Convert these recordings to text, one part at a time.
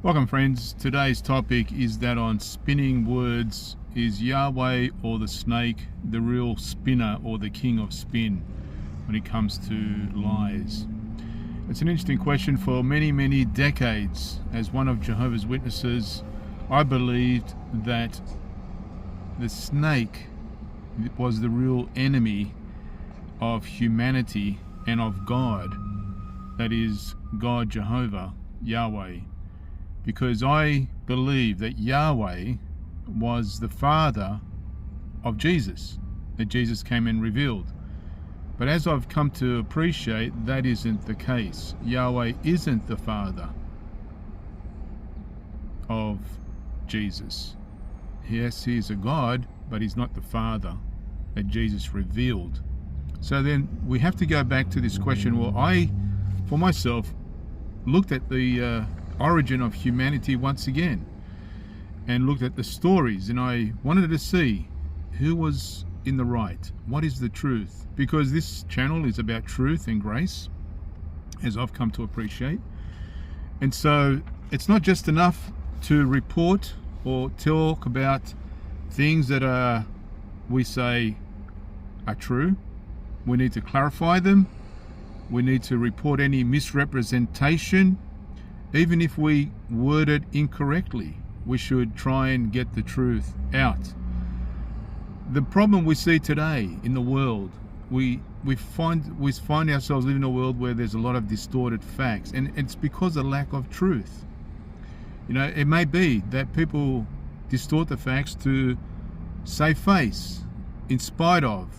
Welcome friends, today's topic is that on spinning words, is Yahweh or the snake the real spinner or the king of spin when it comes to lies? It's an interesting question. For many decades, as one of Jehovah's Witnesses, I believed that the snake was the real enemy of humanity and of God, that is God Jehovah, Yahweh. Because I believe that Yahweh was the father of Jesus, that Jesus came and revealed. But as I've come to appreciate, that isn't the case. Yahweh isn't the father of Jesus. Yes, he is a God, but he's not the father that Jesus revealed. So then we have to go back to this question. Well, I, for myself, looked at the origin of humanity once again and looked at the stories, and I wanted to see who was in the right, what is the truth, because this channel is about truth and grace, as I've come to appreciate. And so it's not just enough to report or talk about things that we say are true. We need to clarify them. We need to report any misrepresentation. Even if we word it incorrectly, we should try and get the truth out. The problem we see today in the world, we find ourselves living in a world where there's a lot of distorted facts, and it's because of lack of truth. You know, it may be that people distort the facts to save face in spite of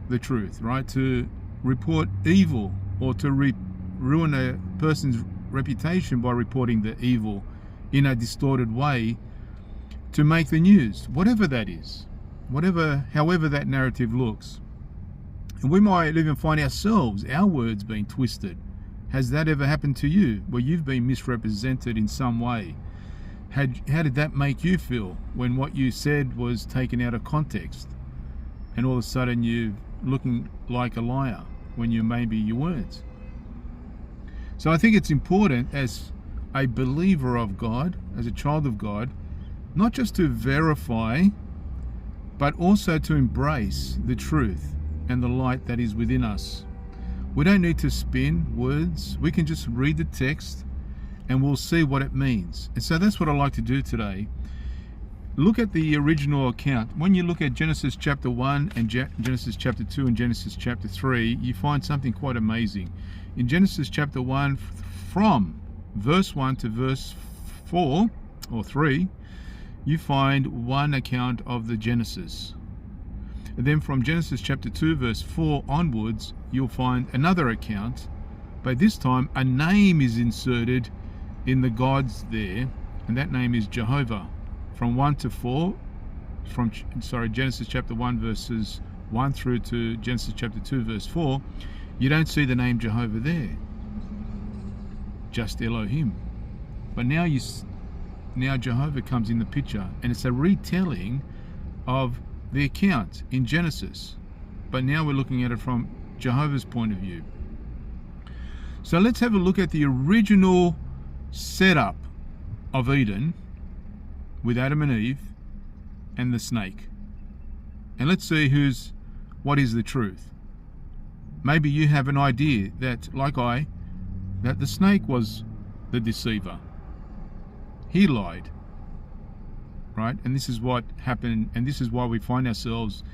the truth, right? To report evil or to ruin a person's reputation by reporting the evil in a distorted way to make the news, whatever that is, however that narrative looks. And we might even find ourselves, our words being twisted. Has that ever happened to you, where you've been misrepresented in some way? How did that make you feel when what you said was taken out of context and all of a sudden you're looking like a liar when maybe you weren't? So I think it's important as a believer of God, as a child of God, not just to verify, but also to embrace the truth and the light that is within us. We don't need to spin words. We can just read the text and we'll see what it means. And so that's what I like to do today. Look at the original account. When you look at Genesis chapter 1 and Genesis chapter 2 and Genesis chapter 3, you find something quite amazing. In Genesis chapter 1, from verse 1 to verse 4 or 3, you find one account of the Genesis. And then from Genesis chapter 2 verse 4 onwards, you'll find another account, but this time a name is inserted in the gods there, and that name is Jehovah. From 1 to 4, Genesis chapter 1 verses 1 through to Genesis chapter 2 verse 4, you don't see the name Jehovah there, just Elohim. But now Jehovah comes in the picture, and it's a retelling of the account in Genesis, but now we're looking at it from Jehovah's point of view. So let's have a look at the original setup of Eden with Adam and Eve and the snake, and let's see what is the truth. Maybe you have an idea that, like that the snake was the deceiver. He lied, right? And this is what happened, and this is why we find ourselves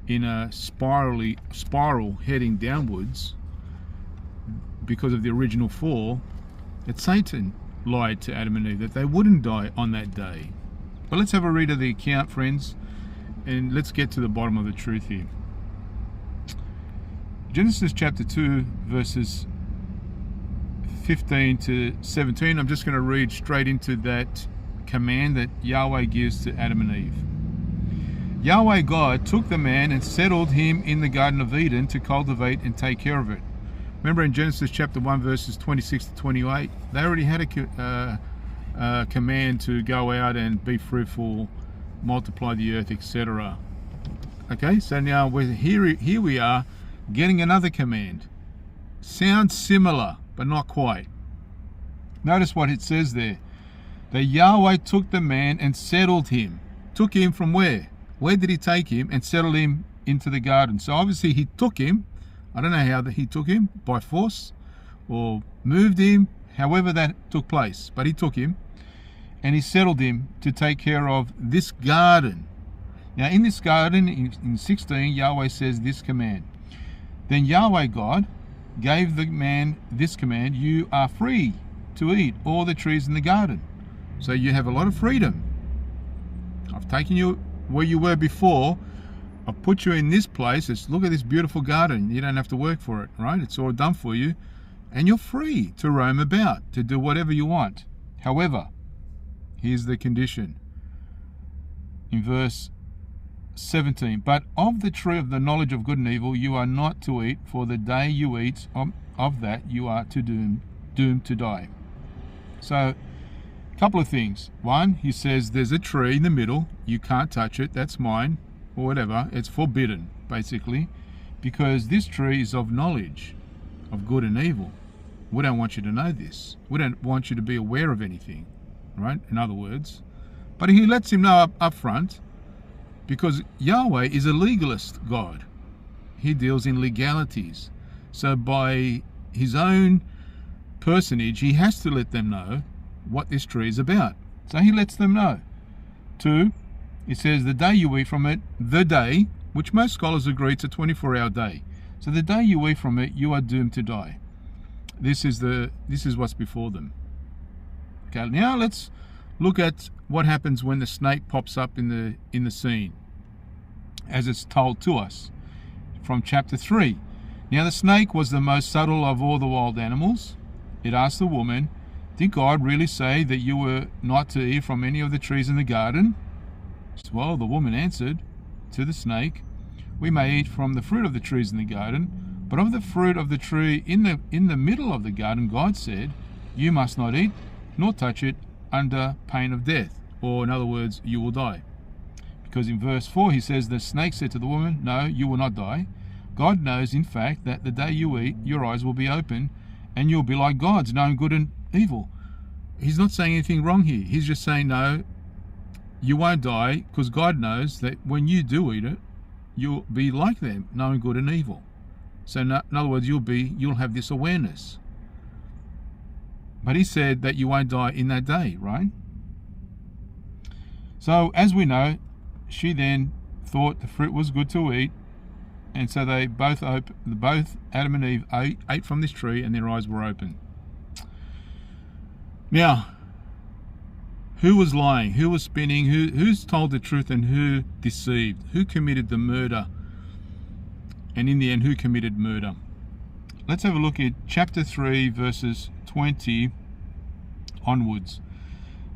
in a spiral heading downwards, because of the original fall, that Satan lied to Adam and Eve that they wouldn't die on that day. But let's have a read of the account, friends, and let's get to the bottom of the truth here. Genesis chapter 2 verses 15 to 17. I'm just going to read straight into that command that Yahweh gives to Adam and Eve. Yahweh God took the man and settled him in the Garden of Eden to cultivate and take care of it. Remember in Genesis chapter 1 verses 26 to 28, they already had a command to go out and be fruitful, multiply the earth, etc. Okay, so now here we are getting another command. Sounds similar, but not quite. Notice what it says there. that Yahweh took the man and settled him. Took him from where? Where did he take him and settle him into the garden? So obviously he took him. I don't know how that he took him, by force or moved him, however that took place. But he took him and he settled him to take care of this garden. Now in this garden, in 16, Yahweh says this command. Then Yahweh God gave the man this command, you are free to eat all the trees in the garden. So you have a lot of freedom. I've taken you where you were before. I've put you in this place. Look at this beautiful garden. You don't have to work for it, right? It's all done for you. And you're free to roam about, to do whatever you want. However, here's the condition. In verse 17, but of the tree of the knowledge of good and evil you are not to eat, for the day you eat of that you are doomed to die. So, a couple of things. One, he says there's a tree in the middle, you can't touch it, that's mine, or whatever. It's forbidden, basically, because this tree is of knowledge of good and evil. We don't want you to know this. We don't want you to be aware of anything, right? In other words. But he lets him know up front, because Yahweh is a legalist God. He deals in legalities. So by his own personage, he has to let them know what this tree is about. So he lets them know. 2, it says the day you eat from it, the day, which most scholars agree it's a 24-hour day. So the day you eat from it, you are doomed to die. This is what's before them. Okay, now let's look at what happens when the snake pops up in the scene, as it's told to us from chapter 3. Now the snake was the most subtle of all the wild animals. It asked the woman, did God really say that you were not to eat from any of the trees in the garden? Well, the woman answered to the snake, we may eat from the fruit of the trees in the garden, but of the fruit of the tree in the middle of the garden, God said, you must not eat nor touch it under pain of death. Or in other words, you will die. Because in verse 4 he says, the snake said to the woman, no, you will not die. God knows, in fact, that the day you eat, your eyes will be open, and you'll be like gods, knowing good and evil. He's not saying anything wrong here. He's just saying, no, you won't die, because God knows that when you do eat it, you'll be like them, knowing good and evil. So in other words, you'll have this awareness. But he said that you won't die in that day, right? So as we know, she then thought the fruit was good to eat, and so they both Adam and Eve ate from this tree, and their eyes were open. Now, who was lying? Who was spinning? Who's told the truth and who deceived? Who committed the murder? And in the end, who committed murder? Let's have a look at chapter 3, verses 20 onwards.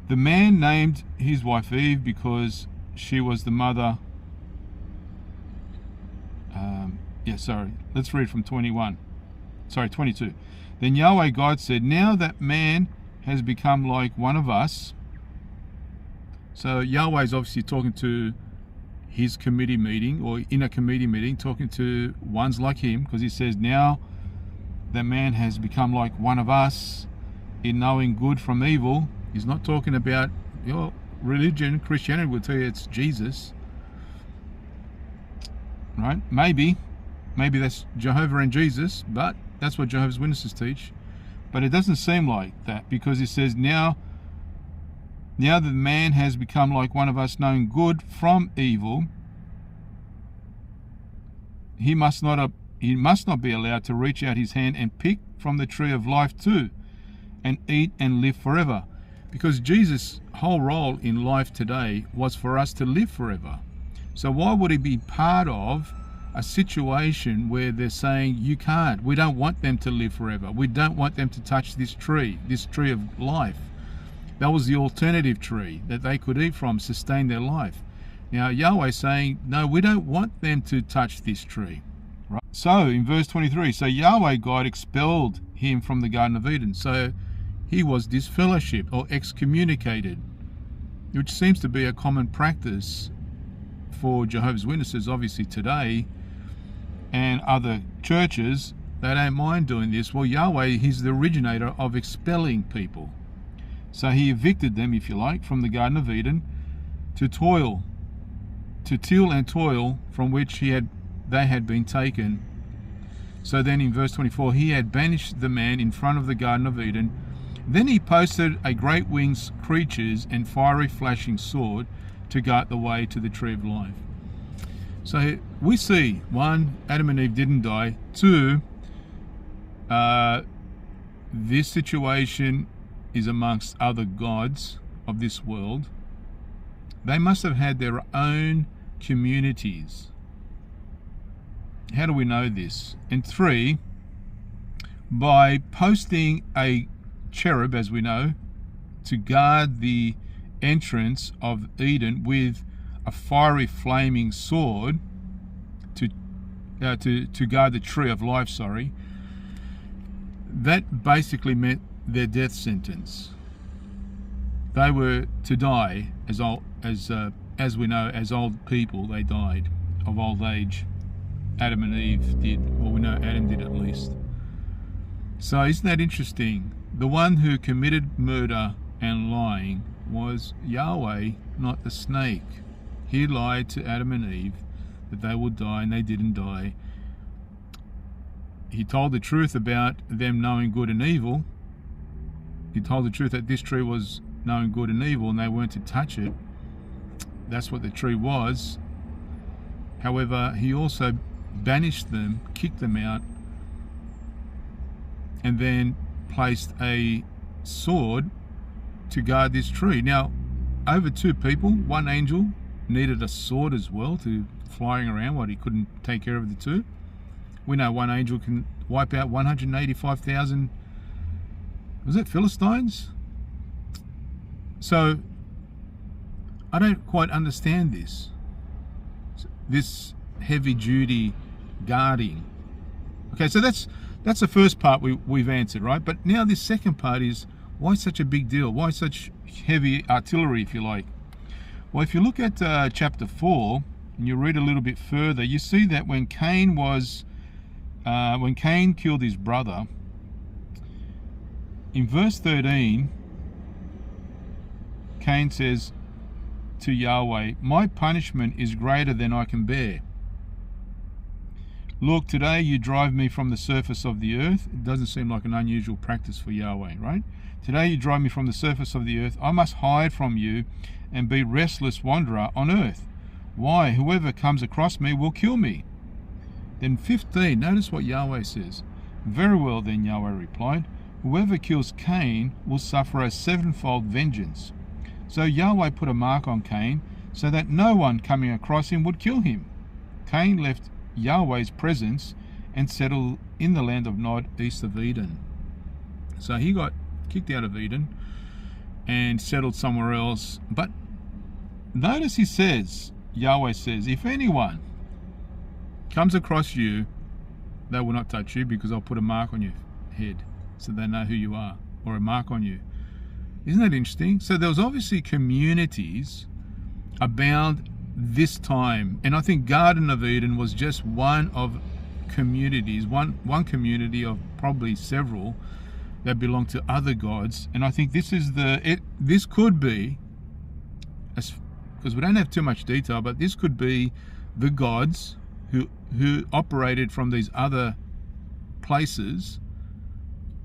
The man named his wife Eve because she was the mother. Let's read from 22. Then Yahweh God said, now that man has become like one of us. So Yahweh is obviously talking to his committee meeting, or in a committee meeting, talking to ones like him, because he says, now that man has become like one of us in knowing good from evil. He's not talking about your religion. Christianity will tell you it's Jesus, right? Maybe that's Jehovah and Jesus, but that's what Jehovah's Witnesses teach. But it doesn't seem like that, because he says, now that man has become like one of us, knowing good from evil, he must not be allowed to reach out his hand and pick from the tree of life too, and eat and live forever. Because Jesus' whole role in life today was for us to live forever. So why would he be part of a situation where they're saying, you can't, we don't want them to live forever, we don't want them to touch this tree of life? That was the alternative tree that they could eat from, sustain their life. Now Yahweh saying, no, we don't want them to touch this tree. Right? So in verse 23, so Yahweh God expelled him from the Garden of Eden. So he was disfellowshipped or excommunicated, which seems to be a common practice for Jehovah's Witnesses obviously today, and other churches. They don't mind doing this. Well, Yahweh, he's the originator of expelling people. So he evicted them, if you like, from the Garden of Eden to till and toil from which they had been taken. So then in verse 24, he had banished the man in front of the Garden of Eden. Then he posted a great winged creatures and fiery flashing sword to guard the way to the tree of life. So we see, 1, Adam and Eve didn't die. 2, this situation is amongst other gods of this world. They must have had their own communities. How do we know this? And 3, by posting a cherub, as we know, to guard the entrance of Eden with a fiery flaming sword to guard the tree of life, that basically meant their death sentence. They were to die as we know, as old people. They died of old age. Adam and Eve did, or we know Adam did at least. So isn't that interesting? The one who committed murder and lying was Yahweh, not the snake. He lied to Adam and Eve that they would die, and they didn't die. He told the truth about them knowing good and evil. He told the truth that this tree was knowing good and evil, and they weren't to touch it. That's what the tree was. However, he also banished them, kicked them out, and then placed a sword to guard this tree. Now, over 2 people, 1 angel needed a sword as well to flying around while he couldn't take care of the 2. We know 1 angel can wipe out 185,000, was it Philistines? So I don't quite understand this heavy duty guarding. Okay, so that's the first part we've answered, right? But now this second part is, why such a big deal? Why such heavy artillery, if you like? Well, if you look at chapter 4 and you read a little bit further, you see that when Cain killed his brother, in verse 13, Cain says to Yahweh, "My punishment is greater than I can bear. Look, today you drive me from the surface of the earth." It doesn't seem like an unusual practice for Yahweh, right? "Today you drive me from the surface of the earth. I must hide from you and be restless wanderer on earth. Why? Whoever comes across me will kill me." Then 15, notice what Yahweh says. "Very well then," Yahweh replied, "whoever kills Cain will suffer a 7-fold vengeance." So Yahweh put a mark on Cain so that no one coming across him would kill him. Cain left Yahweh's presence and settled in the land of Nod, east of Eden. So he got kicked out of Eden and settled somewhere else. But notice Yahweh says, if anyone comes across you, they will not touch you, because I'll put a mark on your head so they know who you are, or a mark on you. Isn't that interesting? So there was obviously communities abound this time, and I think Garden of Eden was just one of communities, one community of probably several that belong to other gods. And I think this could be, because we don't have too much detail, but this could be the gods who operated from these other places,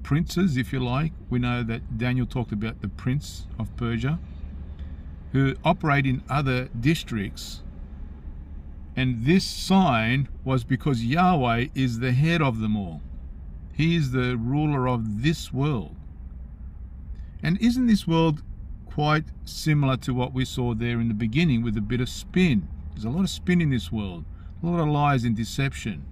princes, if you like. We know that Daniel talked about the prince of Persia, who operate in other districts. And this sign was because Yahweh is the head of them all. He is the ruler of this world. And isn't this world quite similar to what we saw there in the beginning, with a bit of spin? There's a lot of spin in this world, a lot of lies and deception.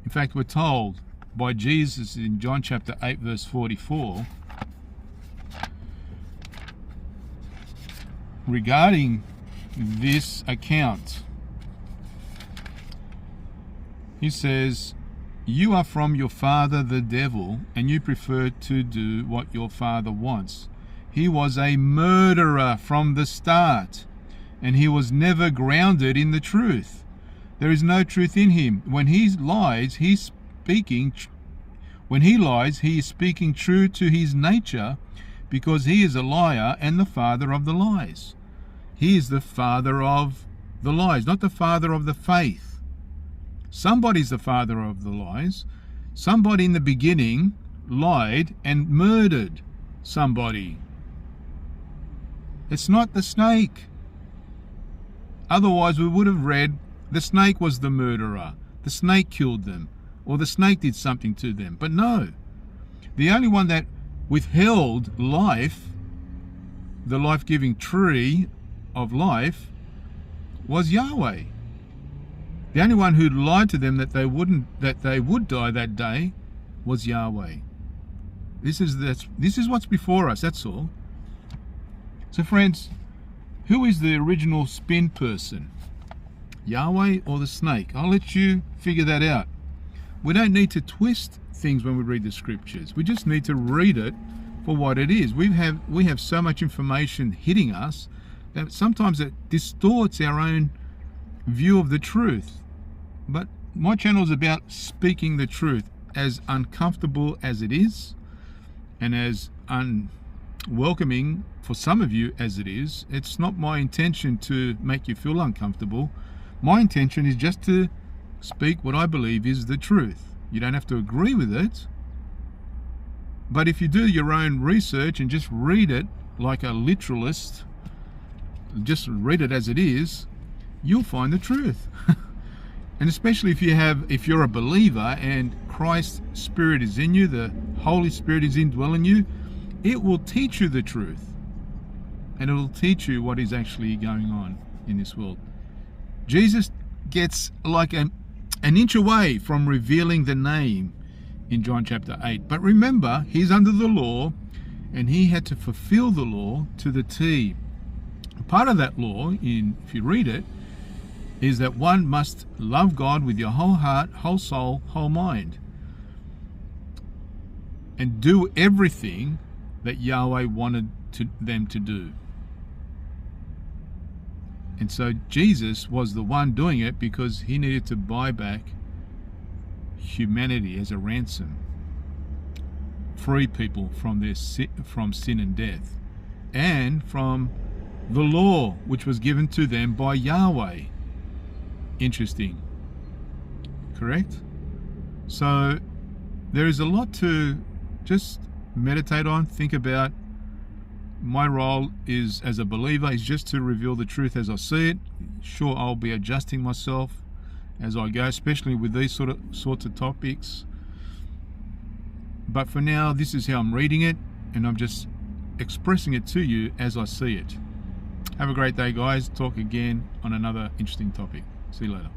In fact, we're told by Jesus in John chapter 8 verse 44 regarding this account. He says, "You are from your father the devil, and you prefer to do what your father wants. He was a murderer from the start, and he was never grounded in the truth. There is no truth in him. When he lies, he is speaking true to his nature, because he is a liar and the father of the lies. He is the father of the lies, not the father of the faith. Somebody's the father of the lies. Somebody in the beginning lied and murdered somebody. It's not the snake. Otherwise we would have read the snake was the murderer. The snake killed them, or the snake did something to them. But no, the only one that withheld life, the life-giving tree of life, was Yahweh. The only one who lied to them that they would die that day was Yahweh. This is what's before us, that's all. So friends, who is the original spin person? Yahweh or the snake? I'll let you figure that out. We don't need to twist things when we read the scriptures. We just need to read it for what it is. We have so much information hitting us that sometimes it distorts our own view of the truth. But my channel is about speaking the truth, as uncomfortable as it is and as unwelcoming for some of you as it is. It's not my intention to make you feel uncomfortable. My intention is just to speak what I believe is the truth. You don't have to agree with it, but if you do your own research and just read it like a literalist, just read it as it is, you'll find the truth. And especially if you're a believer and Christ's Spirit is in you, the Holy Spirit is indwelling you, it will teach you the truth. And it will teach you what is actually going on in this world. Jesus gets like an inch away from revealing the name in John chapter 8. But remember, he's under the law and he had to fulfill the law to the T. Part of that law, if you read it, is that one must love God with your whole heart, whole soul, whole mind, and do everything that Yahweh wanted them to do. And so Jesus was the one doing it because he needed to buy back humanity as a ransom, free people from sin and death, and from the law which was given to them by Yahweh. Interesting, correct? So there is a lot to just meditate on, think about. My role is, as a believer, is just to reveal the truth as I see it. Sure, I'll be adjusting myself as I go, especially with these sorts of topics. But for now, this is how I'm reading it, and I'm just expressing it to you as I see it. Have a great day, guys. Talk again on another interesting topic. See you later.